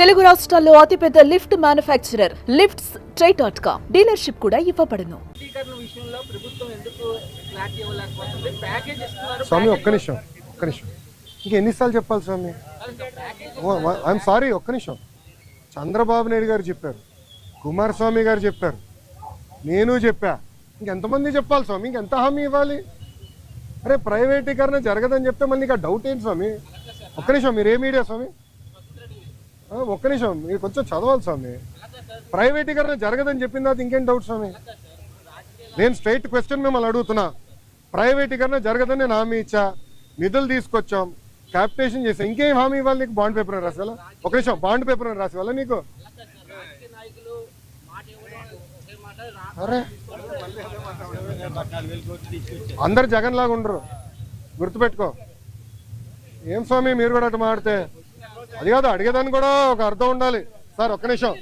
తెలుగు రాష్ట్రాల్లో అతిపెద్ద lift manufacturer lifts ట్రై.com dealership కూడా ఇవ్వబడును. స్వామి ఒక్క నిమిషం ఇంకెన్నిసార్లు చెప్పాలి స్వామి? ఐఎమ్ సారీ, ఒక్క నిమిషం. చంద్రబాబు నాయుడు గారు చెప్పారు, కుమారస్వామి గారు చెప్పారు, నేను చెప్పా, ఇంకెంతమంది చెప్పాలి స్వామి? ఇంకెంత హామీ ఇవ్వాలి? అరే ప్రైవేటీకరణ జరగదని చెప్తే మళ్ళీ ఇంకా డౌట్ ఏంటి స్వామి? ఒక్క నిమిషం, మీరు ఏ మీడియా స్వామి? ఒక్క నిమిషం, మీరు కొంచెం చదవాలి స్వామి. ప్రైవేటీకరణ జరగదని చెప్పిన తర్వాత ఇంకేం డౌట్ స్వామి? నేను స్ట్రైట్ క్వశ్చన్ మిమ్మల్ని అడుగుతున్నా. ప్రైవేటీకరణ జరగదని నేను హామీ ఇచ్చా, నిధులు తీసుకొచ్చాం, క్యాపిటేషన్ చేసాం, ఇంకేం హామీ ఇవ్వాలి నీకు? బాండ్ పేపర్ రాసి వాళ్ళ? ఒక నిమిషం, బాండ్ పేపర్ రాసి వాళ్ళ నీకు? అరే అందరు జగన్ లాగా ఉండరు, గుర్తుపెట్టుకో. ఏం స్వామి మీరు కూడా అటు మాడితే? అది కాదు, అడిగేదాన్ని కూడా ఒక అర్థం ఉండాలి. సార్ ఒక్క నిమిషం,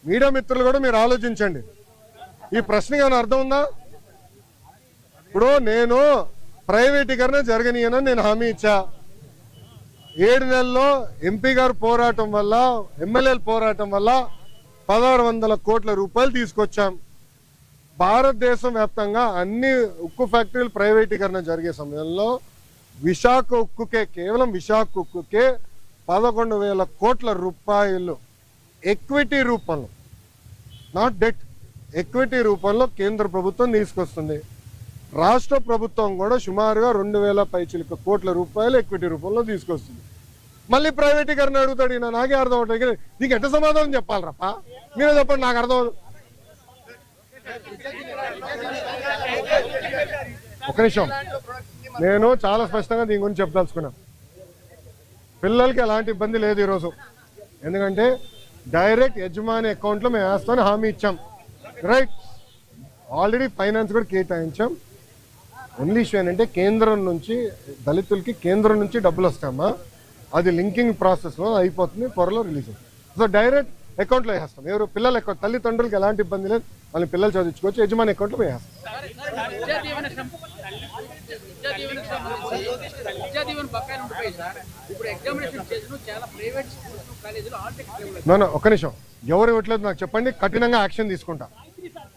మీడియా మిత్రులు కూడా మీరు ఆలోచించండి. ఈ ప్రశ్నకి ఏమైనా అర్థం ఉందా? ఇప్పుడు నేను ప్రైవేటీకరణ జరగనీయనని నేను హామీ ఇచ్చా. 7 నెలల్లో ఎంపీ గారు పోరాటం వల్ల, ఎమ్మెల్యేల పోరాటం వల్ల 1600 కోట్ల రూపాయలు తీసుకొచ్చాం. భారతదేశం వ్యాప్తంగా అన్ని ఉక్కు ఫ్యాక్టరీలు ప్రైవేటీకరణ జరిగే సమయంలో విశాఖ ఉక్కుకే, కేవలం విశాఖ ఉక్కుకే 11,000 కోట్ల రూపాయలు ఎక్విటీ రూపంలో, నాట్ డెట్, ఎక్విటీ రూపంలో కేంద్ర ప్రభుత్వం తీసుకొస్తుంది. రాష్ట్ర ప్రభుత్వం కూడా సుమారుగా 2,000 పైచిలుక కోట్ల రూపాయలు ఎక్విటీ రూపంలో తీసుకొస్తుంది. మళ్ళీ ప్రైవేటీకరణ అడుగుతాడు. నాకే అర్థం అవుతుంది, నీకు ఎట్ట సమాధానం చెప్పాలి రప్ప? మీరే చెప్పండి, నాకు అర్థం. ఒక నిమిషం, నేను చాలా స్పష్టంగా దీని గురించి చెప్పదలుచుకున్నా. పిల్లలకి ఎలాంటి ఇబ్బంది లేదు ఈరోజు, ఎందుకంటే డైరెక్ట్ యజమాని అకౌంట్లో మేము వేస్తామని హామీ ఇచ్చాం. రైట్, ఆల్రెడీ ఫైనాన్స్ కూడా కేటాయించాం. ఓన్లీ ఇష్యూ ఏంటంటే కేంద్రం నుంచి దళితులకి కేంద్రం నుంచి డబ్బులు వస్తామా, అది లింకింగ్ ప్రాసెస్లో అయిపోతుంది, త్వరలో రిలీజ్ అవుతుంది. సో డైరెక్ట్ అకౌంట్లో వేస్తాం. ఎవరు పిల్లల అకౌంట్, తల్లిదండ్రులకి ఎలాంటి ఇబ్బంది లేదు, వాళ్ళని పిల్లలు చదివించుకోవచ్చు, యజమాని అకౌంట్లో వేస్తాం. ఒక్క నిమిషం, ఎవరు ఇవ్వట్లేదు నాకు చెప్పండి, కఠినంగా యాక్షన్ తీసుకుంటా.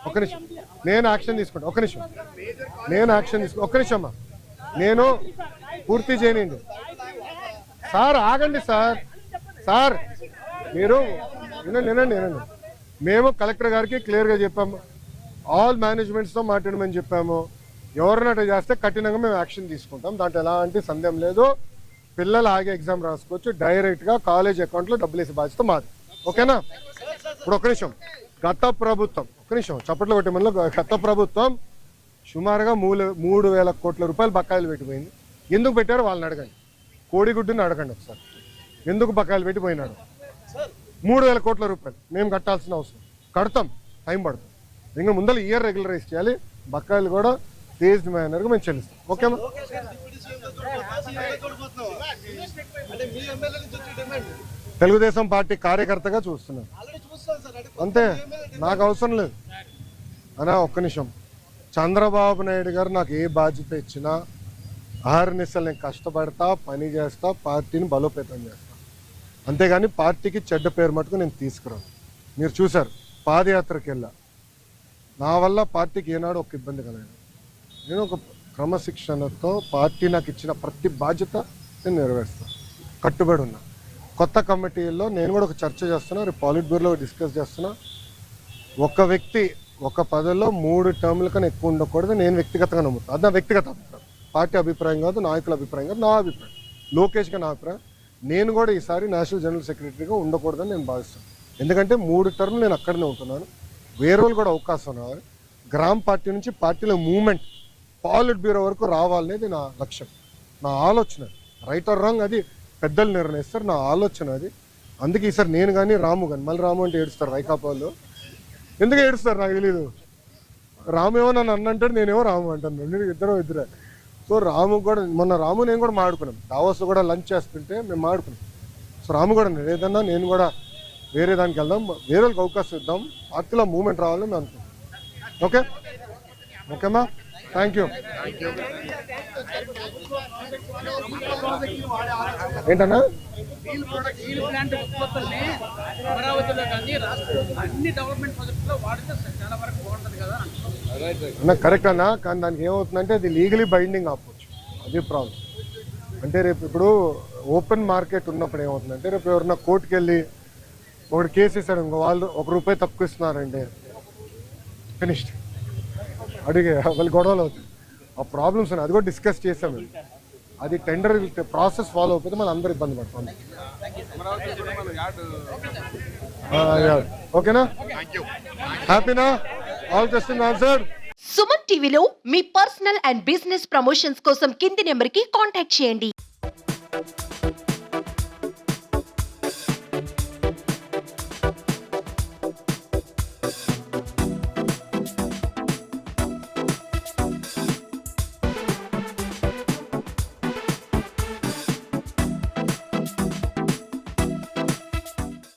ఒక్క నిమిషం, నేను యాక్షన్ తీసుకుంటా. ఒక్క నిమిషం, నేను యాక్షన్ తీసుకుంటా. ఒక్క నిమిషం అమ్మా, నేను పూర్తి చేయనండి. సార్ ఆగండి సార్, సార్ మీరు వినండి. మేము కలెక్టర్ గారికి క్లియర్గా చెప్పాము, ఆల్ మేనేజ్మెంట్స్తో మాట్లాడమని చెప్పాము. ఎవరినట్టు చేస్తే కఠినంగా మేము యాక్షన్ తీసుకుంటాం, దాంట్లో ఎలాంటి సందేహం లేదు. పిల్లలు ఆగే ఎగ్జామ్ రాసుకోవచ్చు, డైరెక్ట్గా కాలేజ్ అకౌంట్లో డబ్బులు వేసే బాధ్యత మాది. ఓకేనా? ఇప్పుడు ఒక నిమిషం, గత ప్రభుత్వం, ఒక నిమిషం చప్పట్లు కొట్టే మనలో, గత ప్రభుత్వం సుమారుగా 3,000 కోట్ల రూపాయలు బకాయిలు పెట్టిపోయింది. ఎందుకు పెట్టారో వాళ్ళని అడగండి, కోడిగుడ్డుని అడగండి ఒకసారి. ఎందుకు బకాయిలు పెట్టిపోయినాడు? 3,000 కోట్ల రూపాయలు మేము కట్టాల్సిన అవసరం, కడతాం, టైం పడుతుంది. ఇంకా ముందర ఇయర్ రెగ్యులరైజ్ చేయాలి, బకాయిలు కూడా ఫేజ్డ్ మేనర్గా మేము చెల్లిస్తాం. ఓకేనా? తెలుగుదేశం పార్టీ కార్యకర్తగా చూస్తున్నాను అంతే, నాకు అవసరం లేదు అనా. ఒక్క నిమిషం, చంద్రబాబు నాయుడు గారు నాకు ఏ బాధ్యత ఇచ్చినా ఆహర్నిశలు నేను కష్టపడతా, పని చేస్తా, పార్టీని బలోపేతం చేస్తా. అంతేగాని పార్టీకి చెడ్డ పేరు మటుకు నేను తీసుకురాను. మీరు చూశారు, పాదయాత్రకి వెళ్ళా, నా వల్ల పార్టీకి ఏనాడు ఒక ఇబ్బంది కలగదు. నేను ఒక క్రమశిక్షణతో పార్టీ నాకు ఇచ్చిన ప్రతి బాధ్యత నేను నెరవేరుస్తాను, కట్టుబడి ఉన్నా. కొత్త కమిటీల్లో నేను కూడా ఒక చర్చ చేస్తున్నా, రేపు పాలిట్ బ్యూరోలో డిస్కస్ చేస్తున్నా. ఒక వ్యక్తి ఒక పదవిలో 3 టర్ముల కన్నా ఎక్కువ ఉండకూడదు, నేను వ్యక్తిగతంగా నమ్ముతాను. అది నా వ్యక్తిగత అభిప్రాయం, పార్టీ అభిప్రాయం కాదు, నాయకుల అభిప్రాయం కాదు, నా అభిప్రాయం, లోకేష్గా నా అభిప్రాయం. నేను కూడా ఈసారి నేషనల్ జనరల్ సెక్రటరీగా ఉండకూడదని నేను భావిస్తాను. ఎందుకంటే 3 టర్ములు నేను అక్కడనే ఉంటున్నాను, వేరే వాళ్ళు కూడా అవకాశం రావాలి. గ్రామ పార్టీ నుంచి పార్టీలో మూవ్మెంట్ పాలిట్ బ్యూరో వరకు రావాలనేది నా లక్ష్యం, నా ఆలోచన. రైట్ ఆర్ రాంగ్ అది పెద్దలు నిర్ణయిస్తారు, నా ఆలోచన అది. అందుకే ఈసారి నేను కానీ రాము కానీ, మళ్ళీ రాము అంటే ఏడుస్తారు వైకాపా వాళ్ళు. ఎందుకు ఏడుస్తారు నాకు తెలీదు. రాము ఏమో నన్ను అన్నంటాడు, నేనేమో రాము అంటాను, ఇద్దరే. సో రాము కూడా, మొన్న రాము నేను కూడా మాడుకున్నాం, దావోస్లో కూడా లంచ్ చేస్తుంటే మేము మాడుకున్నాం. సో రాము కూడా ఏదన్నా నేను కూడా వేరే దానికి వెళ్దాం, వేరే వాళ్ళకి అవకాశం ఇద్దాం, పార్టీలో మూవ్మెంట్ రావాలని మేము అనుకుంటాం. ఓకే ఓకేమ్మా, థ్యాంక్ యూ. ఏంటన్నా? స్టీల్ ప్లాంట్ ఉత్పత్తుల్ని అమరావతిలో కానీ రాష్ట్రంలో అన్ని డెవలప్మెంట్ ప్రాజెక్టులో వాడితే చాలా వరకు బాగుంటుంది కదా అన్న కరెక్ట్ అన్న, కానీ దానికి ఏమవుతుందంటే అది లీగలీ బైండింగ్ ఆపొచ్చు, అది ప్రాబ్లం. అంటే రేపు ఇప్పుడు ఓపెన్ మార్కెట్ ఉన్నప్పుడు ఏమవుతుందంటే రేపు ఎవరన్నా కోర్టుకు వెళ్ళి ఒకటి కేసు ఇస్తాడు, ఇంకో వాళ్ళు ₹1 తక్కువ ఇస్తున్నారంటే ఫినిష్డ్, అడిగే వాళ్ళు గొడవలు అవుతాయి. ఆ ప్రాబ్లమ్స్ ఉన్నాయి, అది కూడా డిస్కస్ చేసాం మేము. అది టెండర్ ప్రాసెస్ ఫాలో అయిపోతే మళ్ళీ అందరూ ఇబ్బంది పడతాం. ఓకేనా, హ్యాపీనా, ఆల్ క్వశ్చన్ ఆన్సర్. సుమన్ టీవీలో మీ పర్సనల్ అండ్ బిజినెస్ ప్రమోషన్స్ కోసం కింది నెంబర్కి కాంటాక్ట్ చేయండి.